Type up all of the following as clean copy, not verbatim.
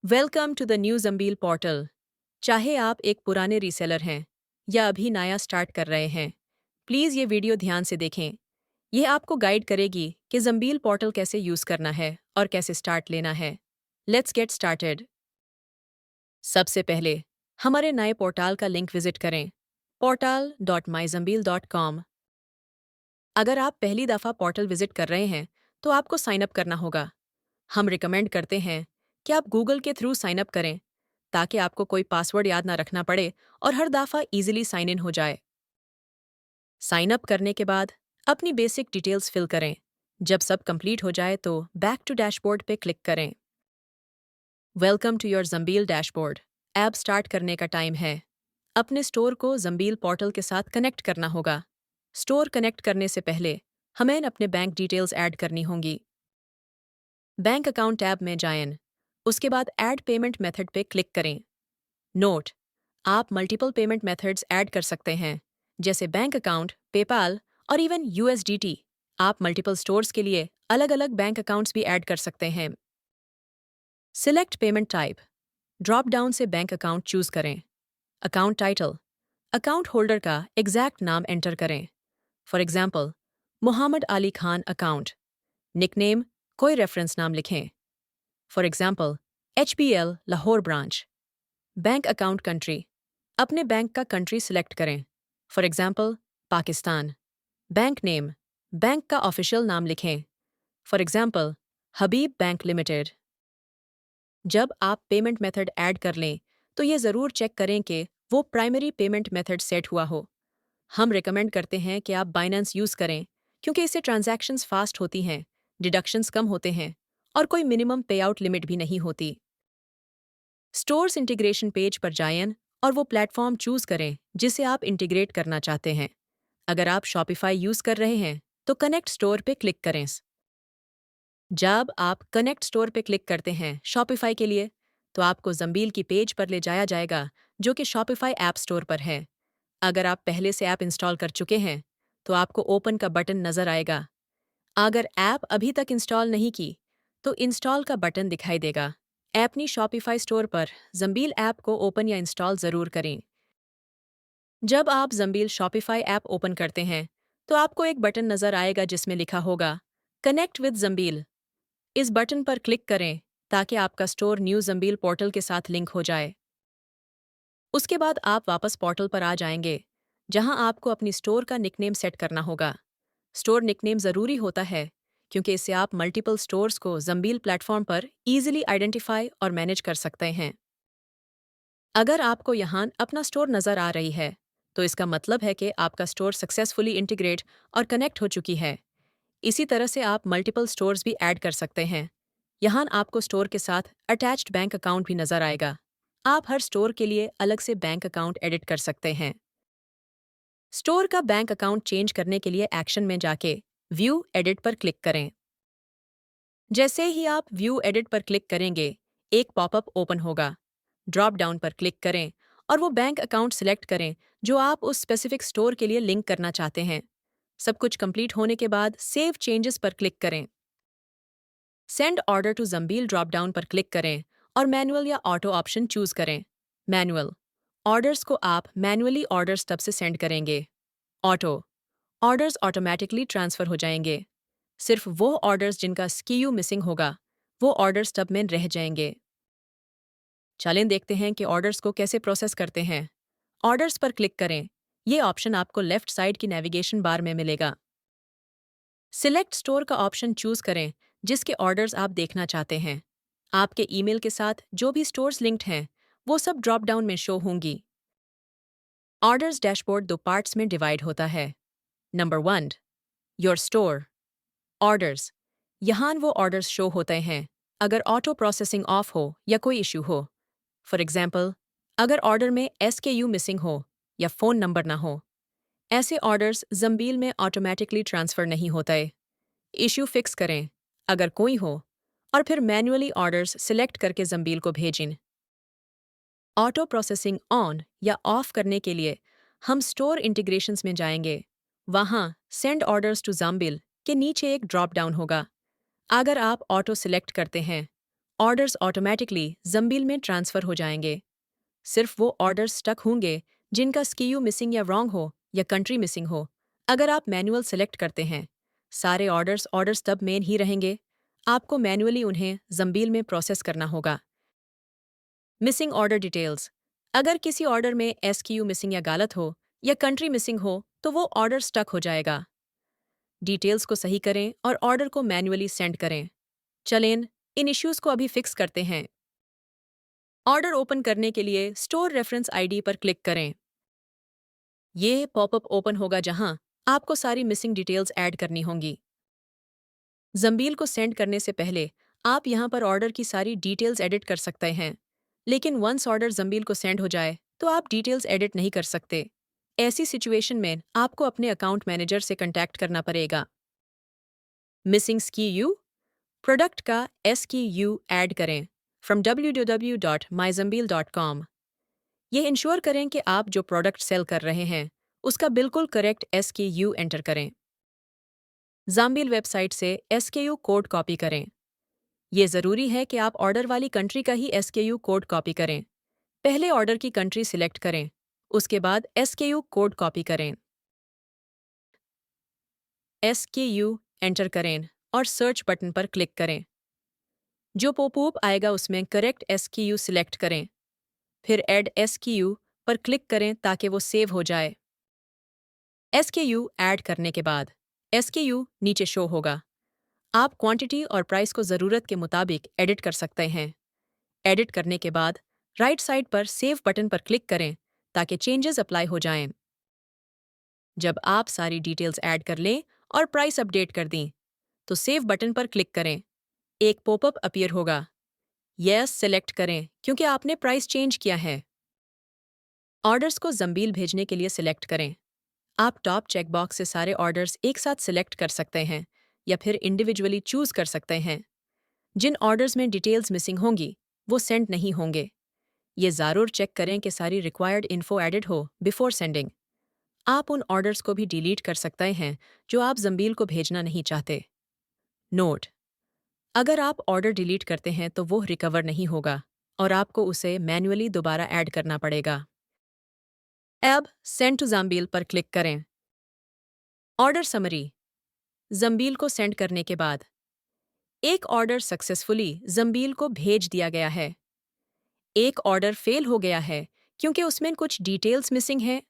Welcome to the new Zambeel portal. चाहे आप एक पुराने रीसेलर हैं या अभी नया स्टार्ट कर रहे हैं, प्लीज़ ये वीडियो ध्यान से देखें। यह आपको गाइड करेगी कि ज़म्बील पोर्टल कैसे यूज़ करना है और कैसे स्टार्ट लेना है। Let's get started. सबसे पहले हमारे नए पोर्टल का लिंक विजिट करें portal.myzambil.com। अगर आप पहली दफ़ा पोर्टल विजिट कर रहे हैं तो आपको साइन अप करना होगा। हम रिकमेंड करते हैं कि आप गूगल के थ्रू साइन अप करें ताकि आपको कोई पासवर्ड याद ना रखना पड़े और हर दफ़ा इजीली साइन इन हो जाए। साइन अप करने के बाद अपनी बेसिक डिटेल्स फिल करें। जब सब कंप्लीट हो जाए तो बैक टू डैशबोर्ड पे क्लिक करें। Welcome to your Zambeel dashboard. App start करने का टाइम है। अपने स्टोर को ज़म्बील पोर्टल के साथ कनेक्ट करना होगा। स्टोर कनेक्ट करने से पहले हमें अपने बैंक डिटेल्स ऐड करनी होंगी। बैंक अकाउंट टैब में जाएं। उसके बाद ऐड पेमेंट मेथड पे क्लिक करें। नोट: आप मल्टीपल पेमेंट मेथड्स ऐड कर सकते हैं, जैसे बैंक अकाउंट, पेपाल और इवन यूएसडीटी। आप मल्टीपल स्टोर्स के लिए अलग-अलग बैंक अकाउंट्स भी ऐड कर सकते हैं। Select payment type. Drop down से बैंक अकाउंट चूज करें। Account title. अकाउंट होल्डर का एग्जैक्ट नाम एंटर करें। For example, Mohammad Ali Khan account. Nickname, कोई रेफरेंस नाम लिखें। For example, HBL Lahore branch. Bank account country. अपने बैंक का कंट्री सिलेक्ट करें। For example, Pakistan. Bank name. Bank का ऑफिशियल नाम लिखें। For example, Habib bank limited. जब आप पेमेंट मेथड ऐड कर लें तो ये ज़रूर चेक करें कि वो प्राइमरी पेमेंट मेथड सेट हुआ हो। हम रिकमेंड करते हैं कि आप बाइनेंस यूज़ करें क्योंकि इससे ट्रांजैक्शंस फास्ट होती हैं, डिडक्शंस कम होते हैं और कोई मिनिमम पे आउट लिमिट भी नहीं होती। स्टोर्स इंटीग्रेशन पेज पर जाएं और वो प्लेटफॉर्म चूज़ करें जिसे आप इंटीग्रेट करना चाहते हैं। अगर आप शॉपिफाई यूज़ कर रहे हैं तो कनेक्ट स्टोर पे क्लिक करें। जब आप कनेक्ट स्टोर पे क्लिक करते हैं शॉपिफाई के लिए, तो आपको ज़म्बील की पेज पर ले जाया जाएगा जो कि शॉपिफाई ऐप स्टोर पर है। अगर आप पहले से ऐप इंस्टॉल कर चुके हैं तो आपको ओपन का बटन नज़र आएगा। अगर ऐप अभी तक इंस्टॉल नहीं की तो इंस्टॉल का बटन दिखाई देगा। अपनी शॉपिफाई स्टोर पर ज़म्बील ऐप को ओपन या इंस्टॉल ज़रूर करें। जब आप ज़म्बील शॉपिफाई ऐप ओपन करते हैं तो आपको एक बटन नज़र आएगा जिसमें लिखा होगा कनेक्ट विद ज़म्बील। इस बटन पर क्लिक करें ताकि आपका स्टोर न्यू ज़म्बील पोर्टल के साथ लिंक हो जाए। उसके बाद आप वापस पोर्टल पर आ जाएंगे जहां आपको अपनी स्टोर का निकनेम सेट करना होगा। स्टोर निकनेम ज़रूरी होता है क्योंकि इससे आप मल्टीपल स्टोर्स को ज़म्बील प्लेटफॉर्म पर ईजिली आइडेंटिफाई और मैनेज कर सकते हैं। अगर आपको यहाँ अपना स्टोर नज़र आ रही है तो इसका मतलब है कि आपका स्टोर सक्सेसफुली इंटीग्रेट और कनेक्ट हो चुकी है। इसी तरह से आप मल्टीपल स्टोर्स भी ऐड कर सकते हैं। यहाँ आपको स्टोर के साथ अटैच्ड बैंक अकाउंट भी नज़र आएगा। आप हर स्टोर के लिए अलग से बैंक अकाउंट एडिट कर सकते हैं। स्टोर का बैंक अकाउंट चेंज करने के लिए एक्शन में जाके व्यू एडिट पर क्लिक करें। जैसे ही आप व्यू एडिट पर क्लिक करेंगे, एक पॉपअप ओपन होगा। ड्रॉप डाउन पर क्लिक करें और वो बैंक अकाउंट सिलेक्ट करें जो आप उस स्पेसिफिक स्टोर के लिए लिंक करना चाहते हैं। सब कुछ कंप्लीट होने के बाद सेव चेंजेस पर क्लिक करें। Send order to Zambeel drop down पर क्लिक करें और मैनुअल या ऑटो ऑप्शन चूज करें। मैनुअल ऑर्डर्स को आप मैनुअली ऑर्डर स्टब से सेंड करेंगे। ऑटो ऑर्डर्स ऑटोमेटिकली ट्रांसफ़र हो जाएंगे। सिर्फ वो ऑर्डर्स जिनका SKU मिसिंग होगा वो ऑर्डर स्टब में रह जाएंगे। चलें देखते हैं कि ऑर्डर्स को कैसे प्रोसेस करते हैं। ऑर्डर्स पर क्लिक करें। ये ऑप्शन आपको लेफ्ट साइड की नेविगेशन बार में मिलेगा। सिलेक्ट स्टोर का ऑप्शन चूज करें जिसके ऑर्डर्स आप देखना चाहते हैं। आपके ईमेल के साथ जो भी स्टोर्स लिंक्ड हैं वो सब ड्रॉप डाउन में शो होंगी। ऑर्डर्स डैशबोर्ड दो पार्ट्स में डिवाइड होता है। Number 1, your store orders. यहाँ वो ऑर्डर्स शो होते हैं अगर ऑटो प्रोसेसिंग ऑफ हो या कोई इशू हो। फॉर एग्जाम्पल, अगर ऑर्डर में SKU मिसिंग हो या फ़ोन नंबर ना हो। ऐसे ऑर्डर्स ज़म्बील में ऑटोमेटिकली ट्रांसफ़र नहीं होते। इशू फिक्स करें अगर कोई हो और फिर मैन्युअली ऑर्डर्स सिलेक्ट करके ज़म्बील को भेजें। ऑटो प्रोसेसिंग ऑन या ऑफ करने के लिए हम स्टोर इंटीग्रेशंस में जाएंगे। वहाँ सेंड ऑर्डर्स टू ज़म्बील के नीचे एक ड्रॉप डाउन होगा। अगर आप ऑटो सिलेक्ट करते हैं ऑर्डर्स ऑटोमेटिकली ज़म्बील में ट्रांसफ़र हो जाएंगे। सिर्फ वो ऑर्डर्स स्टक होंगे जिनका SKU मिसिंग या रॉन्ग हो या कंट्री मिसिंग हो। अगर आप मैनुअल सेलेक्ट करते हैं, सारे ऑर्डर्स तब मेन ही रहेंगे। आपको मैनुअली उन्हें ज़म्बील में प्रोसेस करना होगा। Missing order details. अगर किसी ऑर्डर में SKU मिसिंग या गलत हो या कंट्री मिसिंग हो तो वो ऑर्डर स्टक हो जाएगा। डिटेल्स को सही करें और ऑर्डर को मैन्युअली सेंड करें। चलें इन इश्यूज को अभी फिक्स करते हैं। ऑर्डर ओपन करने के लिए स्टोर रेफरेंस आईडी पर क्लिक करें। ये पॉपअप ओपन होगा जहां आपको सारी मिसिंग डिटेल्स ऐड करनी होंगी। ज़म्बील को सेंड करने से पहले आप यहां पर ऑर्डर की सारी डिटेल्स एडिट कर सकते हैं, लेकिन वंस ऑर्डर ज़म्बील को सेंड हो जाए तो आप डिटेल्स एडिट नहीं कर सकते। ऐसी सिचुएशन में आपको अपने अकाउंट मैनेजर से कॉन्टैक्ट करना पड़ेगा। मिसिंग SKU प्रोडक्ट का SKU ऐड करें फ्रॉम www.myzambil.com। ये इंश्योर करें कि आप जो प्रोडक्ट सेल कर रहे हैं उसका बिल्कुल करेक्ट SKU एंटर करें। ज़ाम्बिल वेबसाइट से SKU कोड कॉपी करें। ये ज़रूरी है कि आप ऑर्डर वाली कंट्री का ही SKU कोड कॉपी करें। पहले ऑर्डर की कंट्री सिलेक्ट करें, उसके बाद SKU कोड कॉपी करें। SKU एंटर करें और सर्च बटन पर क्लिक करें। जो पॉपअप आएगा उसमें करेक्ट SKU सिलेक्ट करें, फिर ऐड SKU पर क्लिक करें ताकि वो सेव हो जाए। SKU ऐड करने के बाद SKU नीचे शो होगा। आप क्वांटिटी और प्राइस को ज़रूरत के मुताबिक एडिट कर सकते हैं। एडिट करने के बाद राइट साइड पर सेव बटन पर क्लिक करें ताकि चेंजेस अप्लाई हो जाएं। जब आप सारी डिटेल्स ऐड कर लें और प्राइस अपडेट कर दें, तो सेव बटन पर क्लिक करें। एक पॉपअप अपीयर होगा। यस सेलेक्ट करें क्योंकि आपने प्राइस चेंज किया है। ऑर्डर्स को ज़म्बील भेजने के लिए सिलेक्ट करें। आप टॉप चेकबॉक्स से सारे ऑर्डर्स एक साथ सिलेक्ट कर सकते हैं या फिर इंडिविजुअली चूज कर सकते हैं। जिन ऑर्डर्स में डिटेल्स मिसिंग होंगी वो सेंड नहीं होंगे। ये ज़रूर चेक करें कि सारी रिक्वायर्ड इन्फो एडिड हो बिफोर सेंडिंग। आप उन ऑर्डर्स को भी डिलीट कर सकते हैं जो आप ज़म्बील को भेजना नहीं चाहते। नोट: अगर आप ऑर्डर डिलीट करते हैं तो वो रिकवर नहीं होगा और आपको उसे मैन्युअली दोबारा ऐड करना पड़ेगा। अब सेंड टू ज़म्बील पर क्लिक करें। Order summary. ज़म्बील को सेंड करने के बाद एक ऑर्डर सक्सेसफुली ज़म्बील को भेज दिया गया है। एक ऑर्डर फेल हो गया है क्योंकि उसमें कुछ डिटेल्स मिसिंग हैं।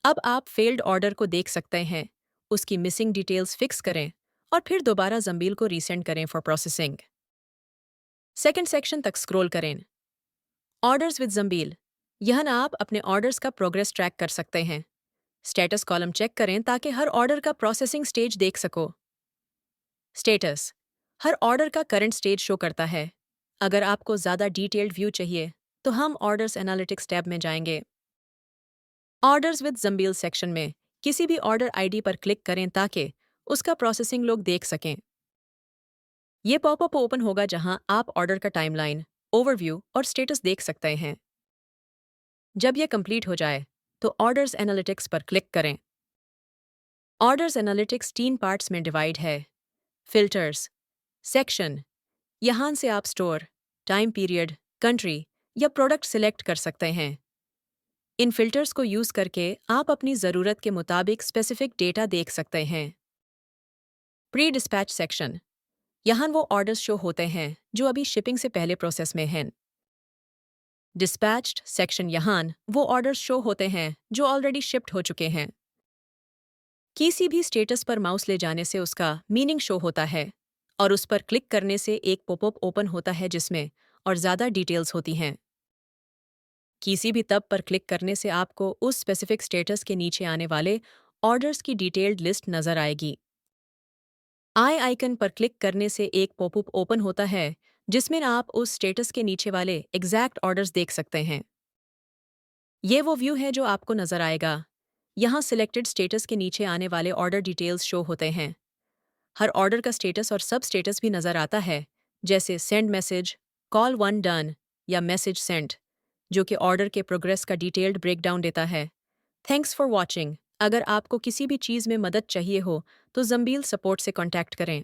अब आप फेल्ड ऑर्डर को देख सकते हैं, उसकी मिसिंग डिटेल्स फिक्स करें और फिर दोबारा ज़म्बील को रीसेंड करें फॉर प्रोसेसिंग। सेकंड सेक्शन तक स्क्रॉल करें। Orders with Zambeel. यहाँ आप अपने ऑर्डर्स का प्रोग्रेस ट्रैक कर सकते हैं। स्टेटस कॉलम चेक करें ताकि हर ऑर्डर का प्रोसेसिंग स्टेज देख सको। स्टेटस हर ऑर्डर का करंट स्टेज शो करता है। अगर आपको ज़्यादा डिटेल्ड व्यू चाहिए तो हम ऑर्डर्स एनालिटिक्स टैब में जाएंगे। ऑर्डर्स विद ज़म्बील सेक्शन में किसी भी ऑर्डर आईडी पर क्लिक करें ताकि उसका प्रोसेसिंग लोग देख सकें। ये पॉपअप ओपन होगा जहां आप ऑर्डर का टाइमलाइन, ओवरव्यू और स्टेटस देख सकते हैं। जब यह कंप्लीट हो जाए तो ऑर्डर्स एनालिटिक्स पर क्लिक करें। ऑर्डर्स एनालिटिक्स 3 पार्ट्स में डिवाइड है। Filters section. यहाँ से आप स्टोर, टाइम पीरियड, कंट्री या प्रोडक्ट सिलेक्ट कर सकते हैं। इन फिल्टर्स को यूज़ करके आप अपनी ज़रूरत के मुताबिक स्पेसिफिक डेटा देख सकते हैं। Pre dispatch section. यहाँ वो ऑर्डर्स शो होते हैं जो अभी शिपिंग से पहले प्रोसेस में हैं। Dispatched section. यहाँ वो ऑर्डर्स शो होते हैं जो ऑलरेडी शिप्ड हो चुके हैं। किसी भी स्टेटस पर माउस ले जाने से उसका मीनिंग शो होता है और उस पर क्लिक करने से एक पॉपअप ओपन होता है जिसमें और ज़्यादा डिटेल्स होती हैं। किसी भी तब पर क्लिक करने से आपको उस स्पेसिफिक स्टेटस के नीचे आने वाले ऑर्डर्स की डिटेल्ड लिस्ट नज़र आएगी। आई आइकन पर क्लिक करने से एक पॉपअप ओपन होता है जिसमें आप उस स्टेटस के नीचे वाले एग्जैक्ट ऑर्डर्स देख सकते हैं। ये वो व्यू है जो आपको नज़र आएगा। यहाँ सिलेक्टेड स्टेटस के नीचे आने वाले ऑर्डर डिटेल्स शो होते हैं। हर ऑर्डर का स्टेटस और सब स्टेटस भी नज़र आता है, जैसे send message, call one done या मैसेज सेंड, जो कि ऑर्डर के प्रोग्रेस का डिटेल्ड ब्रेकडाउन देता है। Thanks for watching. अगर आपको किसी भी चीज़ में मदद चाहिए हो तो ज़म्बील सपोर्ट से कॉन्टैक्ट करें।